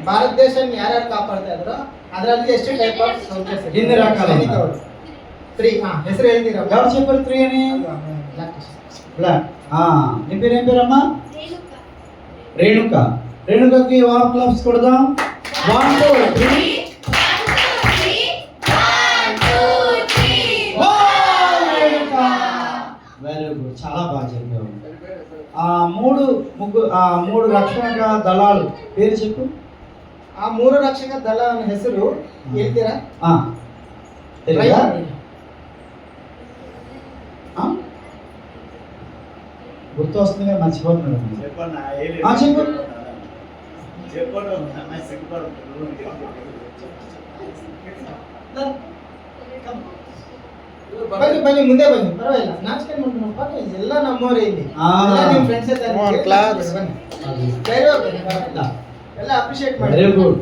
ಭಾರತದೇಶನ ಯಾರ್ಯಾರು ಕಾಪಾಡ್ತಾ ಇದ್ರು ಅದರಲ್ಲಿ ಎಷ್ಟು ಟೈಪ್ ಆಫ್ ಸೋಲ್ಜರ್ಸ್ ಎన్ని రకాలు 3 ಹೆಸರು ಹೇಳ್ತೀರಾ? ఎవరు చెప్పారు 3 అని? బ్లాక్. నీ పేరు ఏం పేరమ్మా? రేణుక. రేణుకకి వార్ క్లాప్స్ కొడదాం. 1 2 3 వెరీ గుడ్, చాలా బాగా చెప్పావు. మూడు రక్షక దళాలు పేరు చెప్పు. ఆ 3 రక్షక దళాల ಹೆಸರು ಹೇಳ್ತೀರಾ? తెలియదా? గుర్తు వస్తుంది, మర్చిపోతున్నాడు. చెప్పు. ಬನ್ನಿ ಮುಂದೆ ಬನ್ನಿ, ಪರವಾಗಿಲ್ಲ, ನಾಚಿಕೆ ಮಾಡ್ಕೊಂಡು ಪರವಾಗಿಲ್ಲ, ಎಲ್ಲ ನಮ್ಮವರೇ ಇಲ್ಲಿ, ನಿಮ್ಮ ಫ್ರೆಂಡ್ಸ್ ಎಲ್ಲ ಅಪ್ರಿಶಿಯೇಟ್ ಮಾಡಿ. Very good.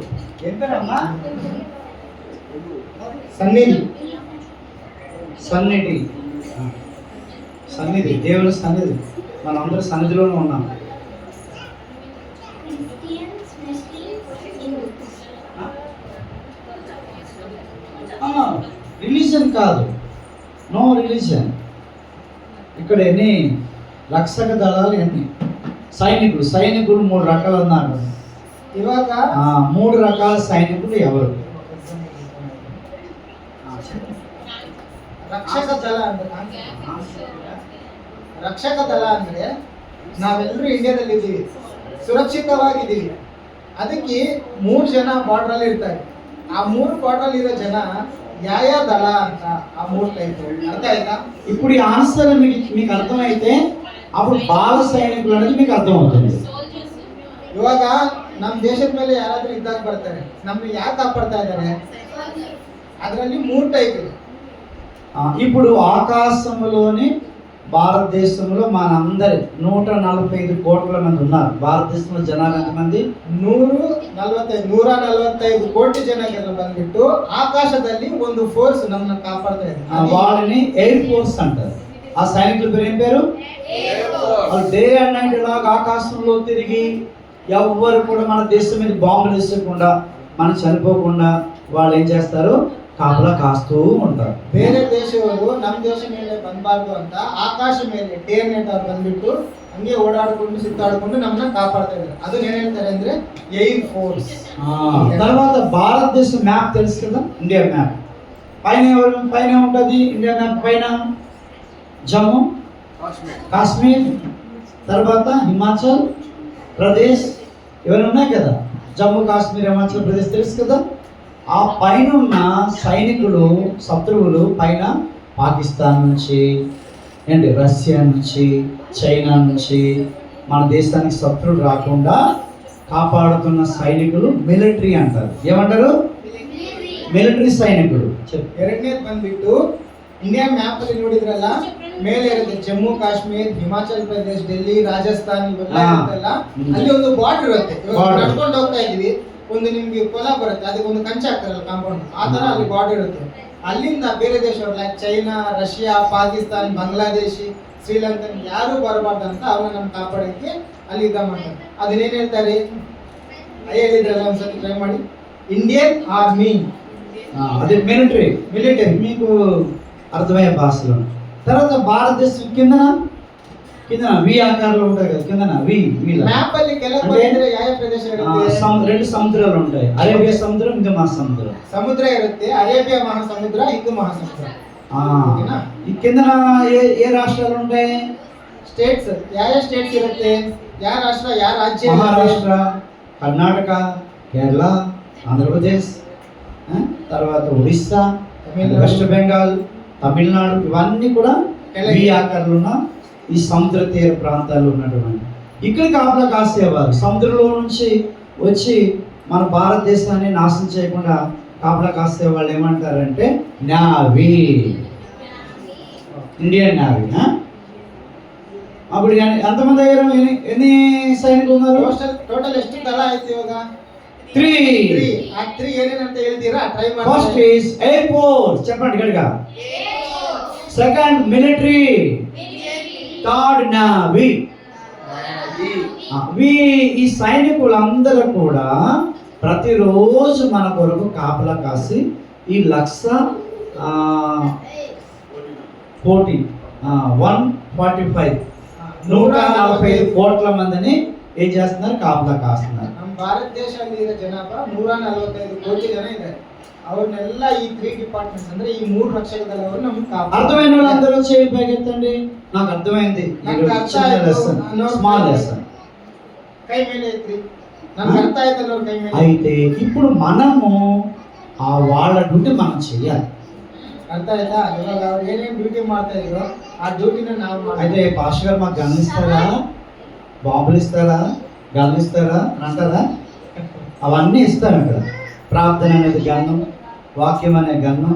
ಎಂತರమ్మా? సన్నిధి, దేవుని సన్నిధి. మనందరూ సన్నిధిలోనే ఉన్నాం. రిలీజన్ కాదు, నో రిలీజన్. ఇక్కడ ఎన్ని రక్షక దళాలు, ఎన్ని సైనికులు 3 రకాలు అన్నారు. ఇవాళ 3 రకాల సైనికులు ఎవరు? ರಕ್ಷಕ ದಳ ಅಂದ್ರೆ ನಾವೆಲ್ಲರೂ ಇಂಡಿಯಾದಲ್ಲಿ ಇದ್ದೀವಿ, ಸುರಕ್ಷಿತವಾಗಿದ್ದೀವಿ. ಅದಕ್ಕೆ 3 ಜನ ಬಾರ್ಡರ್ ಅಲ್ಲಿ ಇರ್ತಾರೆ. ಆ 3 ಬಾರ್ಡರ್ ಅಲ್ಲಿ ಇರೋ ಜನ ಯಾವ దళ ಅಂತ ఆ 3 టైప్. అర్థం ఆಯ್ತಾ? ఇప్పుడు ఈ ఆన్సర్ మీకు అర్థమైతే అప్పుడు బాల సైనికులు అనేది మీకు అర్థమవుతుంది. ಇವಾಗ ನಮ್ಮ ದೇಶದ ಮೇಲೆ ಯಾರಾದ್ರೂ ಯುದ್ಧಕ್ಕೆ ಬರ್ತಾರೆ, ನಮ್ಮನ್ನ ಯಾಕೆ ಕಾಪಾಡ್ತಾ ಇದ್ದಾರೆ? ಅದರಲ್ಲಿ 3 టైప్ ಇದೆ. ఇప్పుడు ఆకాశంలోని భారతదేశంలో మనందరి 145 కోట్ల మంది ఉన్నారు. భారతదేశంలో జనాలు ఎంతమంది? 145 ಕೋಟಿ ಜನಗಳು ಬಂದ್ಬಿಟ್ಟು ఆకాశದಲ್ಲಿ ಒಂದು ఫోర్స్ నಮ್ಮನ್ನ కాపాడుతా ಇದೆ. వాళ్ళని ఎయిర్ ఫోర్స్ అంటారు. ఆ సైనికుల పేరు ఏం పేరు? వాళ్ళు డే అండ్ నైట్ ఇలాగా ఆకాశంలో తిరిగి ఎవ్వరు కూడా మన దేశం మీద బాంబులు వేసకుండా, మనం చనిపోకుండా వాళ్ళు ఏం చేస్తారు? కాపలా కాస్తూ ఉంటారు. ಬೇರೆ ದೇಶವರು ನಮ್ಮ ದೇಶ ಮೇಲೆ ಬಂದಬಾರ್ದು ಅಂತ ಆಕಾಶ ಮೇಲೆ ಡೇ ನೈಟ್ ಅವ್ರು ಬಂದ್ಬಿಟ್ಟು ಹಂಗೆ ಓಡಾಡ್ಕೊಂಡು ಸುತ್ತಾಡ್ಕೊಂಡು ನಮ್ಮನ್ನ ಕಾಪಾಡ್ತಾ ಇದ್ದಾರೆ. ಅದನ್ನ ಏನ್ ಹೇಳ್ತಾರೆ ಅಂದ್ರೆ ఎయిర్ ఫోర్స్. తర్వాత భారతదేశం మ్యాప్ తెలుసు కదా, ఇండియా మ్యాప్. పైన ఉంటుంది ఇండియా మ్యాప్ పైన జమ్మూ కాశ్మీర్, తర్వాత హిమాచల్ ప్రదేశ్ ఇవన్నీ ఉన్నాయి కదా. జమ్మూ కాశ్మీర్ హిమాచల్ ప్రదేశ్ తెలుసు కదా. ఆ పైన ఉన్న సైనికులు, శత్రువులు పైన పాకిస్తాన్ నుంచి, ఏంటి రష్యా నుంచి, చైనా నుంచి మన దేశానికి శత్రువులు రాకుండా కాపాడుతున్న సైనికులు మిలిటరీ అంటారు. ఏమంటారు? మిలిటరీ సైనికులు. ಎರಡನೇದು ಬಂದ್ಬಿಟ್ಟು ಇಂಡಿಯಾ ಮ್ಯಾಪ್ ಅಲ್ಲಿ ನೋಡಿದ್ರಲ್ಲ, ಮೇಲೆ ಇರುತ್ತೆ ಜಮ್ಮು ಕಾಶ್ಮೀರ್, ಹಿಮಾಚಲ್ ಪ್ರದೇಶ್, ಡೆಲ್ಲಿ, ರಾಜಸ್ಥಾನ್ ಇವೆಲ್ಲ ಇರುತ್ತಲ್ಲ, ಅಲ್ಲಿ ಒಂದು ಬಾರ್ಡರ್ ಇರುತ್ತೆ. ನಡ್ಕೊಂಡು ಹೋಗ್ತಾ ಇದೀವಿ, ಒಂದು ನಿಮ್ಗೆ ಹೊಲ ಬರುತ್ತೆ, ಅದಕ್ಕೆ ಒಂದು ಕಂಚೆ ಹಾಕ್ತಾರಲ್ಲ ಕಾಂಪೌಂಡ್, ಆ ತರ ಅಲ್ಲಿ ಬಾರ್ಡರ್ ಇರುತ್ತೆ. ಅಲ್ಲಿಂದ ಬೇರೆ ದೇಶಗಳು like China, Russia, Pakistan, Bangladeshi, Sri Lankan ಯಾರು ಬರಬಾರ್ದು ಅಂತ ಅವ್ರನ್ನ ನಮ್ಗೆ ಕಾಪಾಡಕ್ಕೆ ಅಲ್ಲಿ ಯುದ್ಧ ಮಾಡ್ತಾರೆ. ಅದನ್ನೇನ್ ಹೇಳ್ತಾರೆ? ಹೇಳಿದ್ರಲ್ಲ, ಒಂದ್ಸತಿ ಟ್ರೈ ಮಾಡಿ. ఇండియన్ ఆర్మీ, అది మిలిటరీ. మీకు అర్థమయ్యే భాషలో. తర్వాత భారతదేశం కిందన వి ఆకారంలో ఉంటాయి కదా, కిందన మ్యాప్ ಅಲ್ಲಿ ಕೆಳಗೆ ಬಂದ್ರೆ ಯಾವ ಪ್ರದೇಶ ಇರುತ್ತೆ? 2 సముద్రాలు ఉంటాయి. అరేబియా సముద్రం, హిందూ మహాసముద్రం. సముద్ర ఇರುತ್ತೆ, అరేబియా మహాసముద్ర, హిందూ మహాసముద్ర. ఈ కిందన ఏ రాష్ట్రాలు ఉంటాయి? స్టేట్స్. ಯಾವ స్టేట్స్ ఇರುತ್ತೆ? ಯಾವ రాష్ట్ర, ಯಾವ రాజ్య? మహారాష్ట్ర, కర్ణాటక, కేరళ, ఆంధ్రప్రదేశ్, తర్వాత ఒడిస్సా, వెస్ట్ బెంగాల్, తమిళనాడు, ఇవన్నీ కూడా వి ఆకారంలో ఉన్న ఈ సముద్ర తీర ప్రాంతాల్లో ఉన్నటువంటి. ఇక్కడ కాపలా కాసేవారు. సముద్రంలో నుంచి వచ్చి మన భారతదేశాన్ని నాశనం చేయకుండా కాపలా కాసే వాళ్ళు ఏమంటారంటే నావీ, ఇండియన్ నావీ. అప్పుడు ఎంతమంది దగ్గర ఎన్ని సైనికులు ఉన్నారు? టోటల్ ಎಷ್ಟು ದಳ ಆಯ್ತು ಇವಾಗ? 3. ಆ 3 ಏನೇನಂತ ಹೇಳ್ತೀರಾ? ಟ್ರೈ ಮಾಡಿ. ఫస్ట్ ఇస్ ఎయిర్ ఫోర్స్, చెప్పండి గట్టిగా. Second military, third navy. ఈ సైనికులందరూ కూడా ప్రతిరోజు మన కొరకు కాపలా కాసి ఈ 145 కోట్ల మందిని ఏం చేస్తున్నారు? కాపలా కాస్తున్నారు. ನಮ್ಮ ಭಾರತದೇಶದಲ್ಲಿರೋ ಜನಾಭಾ 145 ಕೋಟಿ ಜನ ಇದ್ದಾರೆ. ಅವ್ರನ್ನೆಲ್ಲ ಈ 3 ಡಿಪಾರ್ಟ್ಮೆಂಟ್ಸ್ ಅಂದ್ರೆ ಈ 3 ರಕ್ಷಕದವರು ನಮ್ಗೆ అర్థమైన వాళ్ళందరూ చేయి పైకెత్తండి. నాకు అర్థమైంది. Small lesson. కై ಮೇಲೆ ఎత్తి. నాకు అర్థ ఆಯ್ತಲ್ಲ కై ಮೇಲೆ. అయితే ఇప్పుడు మనము ఆ వాళ్ళ డ్యూటీ మనం చేయాలి. అర్థ ಆಯ್ತಾ? ಇವಾಗ ಅವ್ರು ಏನೇನು ಡ್ಯೂಟಿ ಮಾಡ್ತಾ ಇದ್ರು ಆ ಡ್ಯೂಟಿನ ನಾವು ಮಾಡಿ. అయితే పాస్టర్ గారు మాకు గమనిస్తారా, బాంబులు ఇస్తారా, గన్నులు ఇస్తారా అని అంటారా? అవన్నీ ఇస్తాం ఇక్కడ. ప్రార్థన అనేది గన్నం, వాక్యం అనే గన్నం,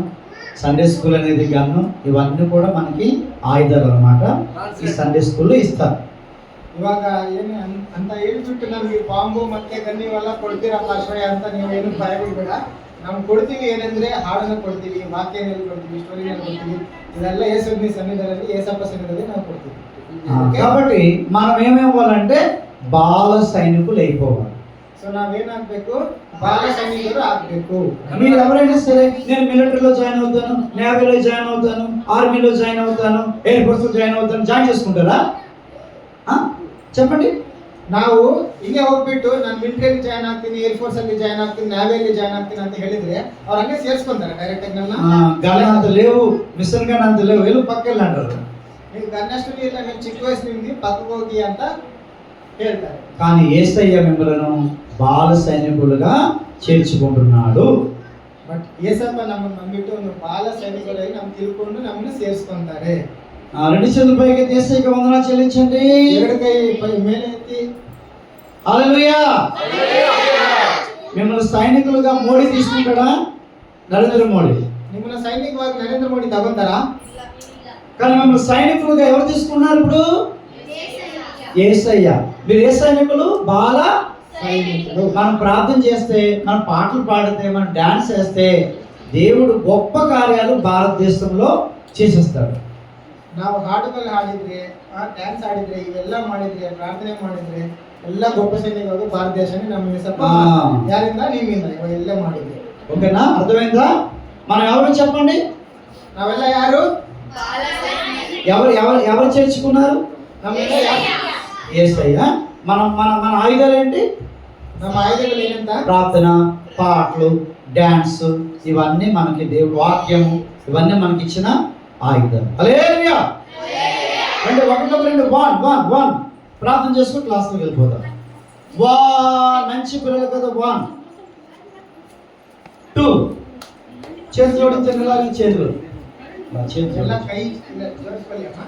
సండే స్కూల్ అనేది గన్నం, ఇవన్నీ కూడా మనకి ఆయుధాలు అన్నమాట. ఈ సండే స్కూల్లో ఇస్తారు. ಇವಾಗ ಏನು ಅಂತ ಹೇಳ್ಬಿಟ್ಟು ನಮಗೆ ಬಾಂಬು ಮತ್ತೆ ಗನ್ನಿ ಇವೆಲ್ಲ ಕೊಡ್ತೀರಪ್ಪ ಆಶ್ರಯ ಅಂತ ನೀವೇನು ಭಯ ಬಿಡಬೇಡ. ನಾವು ಕೊಡ್ತೀವಿ. ಏನಂದ್ರೆ ಹಾಡನ್ನ ಕೊಡ್ತೀವಿ, ವಾಕ್ಯನಲ್ಲಿ ಕೊಡ್ತೀವಿ, ಸ್ಟೋರಿನಲ್ಲಿ ಕೊಡ್ತೀವಿ. ಇದೆಲ್ಲ ಯೇಸುವಿನ ಸನ್ನಿಧಿಯಲ್ಲಿ, ಯೇಸಪ್ಪ ಸನ್ನಿಧಿಯಲ್ಲಿ ನಾವು ಕೊಡ್ತೀವಿ. కాబట్టి మనం ఏమవ్వాలంటే బాల సైనికులు అయిపోవాలి. సో నావేనాಗಬೇಕು? బాల సైనికులు ಆಗಬೇಕು. మీరు ఎవరైనా సరే నేను మిలిటరీలో జాయిన్ అవుతాను, నేవీలో జాయిన్ అవుతాను, ఆర్మీలో జాయిన్ అవుతాను, ఎయిర్ ఫోర్స్ లో జాయిన్ అవుతాను, జాయిన్ చేసుకుంటారా? చెప్పండి. ನಾವು ಹಿಂಗೆ ಹೋಗ್ಬಿಟ್ಟು ನಾನು ಮಿಲಿಟರಿ ಜಾಯ್ನ್ ಆಗ್ತೀನಿ, ಏರ್ ಫೋರ್ಸ್ ಅಲ್ಲಿ ಜಾಯ್ನ್ ಆಗ್ತೀನಿ, ನ್ಯಾವಿಯಲ್ಲಿ ಜಾಯ್ನ್ ಆಗ್ತೀನಿ ಅಂತ ಹೇಳಿದ್ರೆ ಅವ್ರು ಹಂಗೆ ಸೇರಿಸ್ಕೊಂತಾರೆ ಡೈರೆಕ್ಟ್ ಆಗಿ. ನನ್ನ ಗನ್ ಅಂತ లేవు, మిషన్ గన్ ಅಂತ లేవు, వెళ్ళు పక్కకి అంటారు. ನೀವು ಗನ್ನಷ್ಟು ಇಲ್ಲ, ನೀವು ಚಿಕ್ಕ ವಯಸ್ಸು ನಿಮ್ಗೆ ಪಕ್ಕಕ್ಕೆ ಹೋಗಿ ಅಂತ ಹೇಳ್ತಾರೆ. కానీ యేసయ్య మిమ్మల్ని బాల సైనికులుగా చేర్చుకుంటున్నాడు. ಬಟ್ ಏಸಪ್ಪ ನಮ್ಮನ್ನು ನಂಬಿಟ್ಟು ಒಂದು ಬಾಲ ಸೈನಿಕರಾಗಿ ನಮ್ಗೆ ತಿಳ್ಕೊಂಡು ನಮ್ಮನ್ನು ಸೇರಿಸ್ಕೊಂತಾರೆ. రెండు చేతుల పైకి యేసయ్యకి వందనాలు చెల్లించండి. ಎರಡು ಕೈ ಮೇಲೆ ಎತ್ತಿ హల్లెలూయా. మిమ్మల్ని సైనికులుగా మోడీ తీసుకుంటాడా? నరేంద్ర మోడీ. ನಿಮ್ಮನ್ನ ಸೈನಿಕವಾಗಿ ನರೇಂದ್ರ ಮೋದಿ ತಗೊಂತಾರಾ? కానీ మిమ్మల్ని సైనికులుగా ఎవరు తీసుకున్నారు ఇప్పుడు? యేసయ్య. మీరు ఏ సైనికులు? బాల సైనికులు. మనం ప్రార్థన చేస్తే, మనం పాటలు పాడితే, మనం డాన్స్ చేస్తే దేవుడు గొప్ప కార్యాలు భారతదేశంలో చేసేస్తాడు. ನಾವು ಹಾಡುಗಳು ಹಾಡಿದ್ರೆ, ಡ್ಯಾನ್ಸ್ ಆಡಿದ್ರೆ, ಇವೆಲ್ಲ ಮಾಡಿದ್ರೆ, ಪ್ರಾರ್ಥನೆ ಮಾಡಿದ್ರೆ ಎಲ್ಲ గొప్ప సైనికులు భారత దేశాన్ని ನಮ್ಮ యేసప్ప ಯಾರಿಂದ ನಿಮ್ಮಿಂದ ಇವೆಲ್ಲ ಮಾಡಿದ್ರೆ. ఓకేనా? అర్థమైందా? మనం ఎవరు చెప్పండి? ನಾವೆಲ್ಲ ಯಾರು? ఎవరు ఎవరు ఎవరు చేర్చుకున్నారు? ನಮ್ಮೆಲ್ಲ యేసయ్య. మనం మన మన ఆయుధాలు ఏంటి? ನಮ್ಮ ಆಯುಧಗಳು ಏನಂತ? ప్రార్థన, పాటలు, డాన్స్, ఇవన్నీ మనకి దేవుడు వాక్యం, ఇవన్నీ మనకి ఇచ్చిన ఆయుధాలు. హల్లెలూయా. అంటే ఒకటి 1 ప్రార్థన చేసుకుని క్లాస్లోకి వెళ్ళిపోతాం. 1 మంచి పిల్లలు కదా. 1 2 చేతులు తినలాగా చేతులు ಎಲ್ಲ ಕೈ ಜೋಡಿಸ್ಕೊಳ್ಳಿ ಅಮ್ಮ.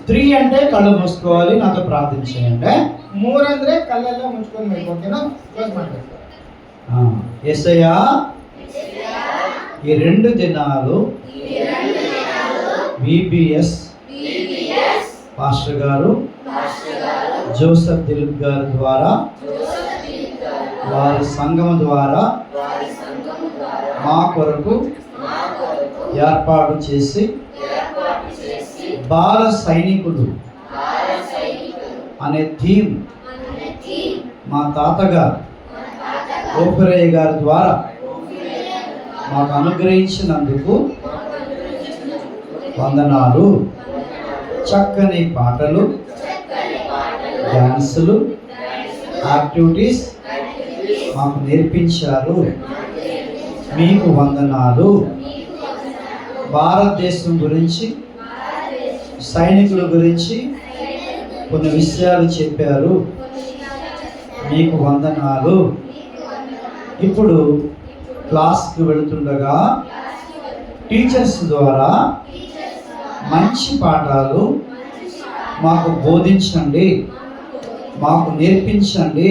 3 అంటే కళ్ళు మూసుకోవాలి, నాతో ప్రార్థన చేయండి. 3 ಅಂದ್ರೆ ಕಲ್ಲೆಲ್ಲ ಮುಚ್ಕೊಳ್ಬೇಕು. ಓಕೆನಾ? ಕ್ಲೋಸ್ ಮಾಡಬೇಕು. యేసయ్య ఈ 2 దినాలు VBS పాస్టర్ గారు జోసెఫ్ దిలీప్ గారి ద్వారా, వారి సంఘం ద్వారా మా కొరకు ఏర్పాటు చేసి బాల సైనికులు అనే థీమ్ మా తాతగారు ఓపురయ్య గారి ద్వారా మాకు అనుగ్రహించినందుకు వందనాలు. చక్కని పాటలు, డాన్సులు, యాక్టివిటీస్ మాకు నేర్పించారు. మీకు వందనాలు. భారతదేశం గురించి, సైనికుల గురించి కొన్ని విషయాలు చెప్పారు. మీకు వందనాలు. ఇప్పుడు క్లాస్కి వెళుతుండగా టీచర్స్ ద్వారా మంచి పాఠాలు మాకు బోధించండి, మాకు నేర్పించండి.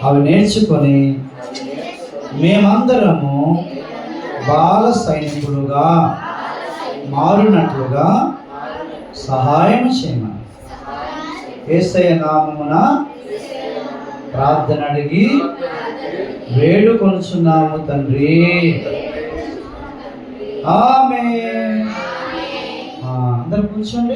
అవి నేర్చుకొని మేమందరము బాల సైనికులుగా మారునట్లుగా సహాయం చేయమని యేసయ్య నామమున ప్రార్థన అడిగి వేడుకొనుచున్నాము తండ్రి. ఆమేన్. అందరూ కూర్చోండి.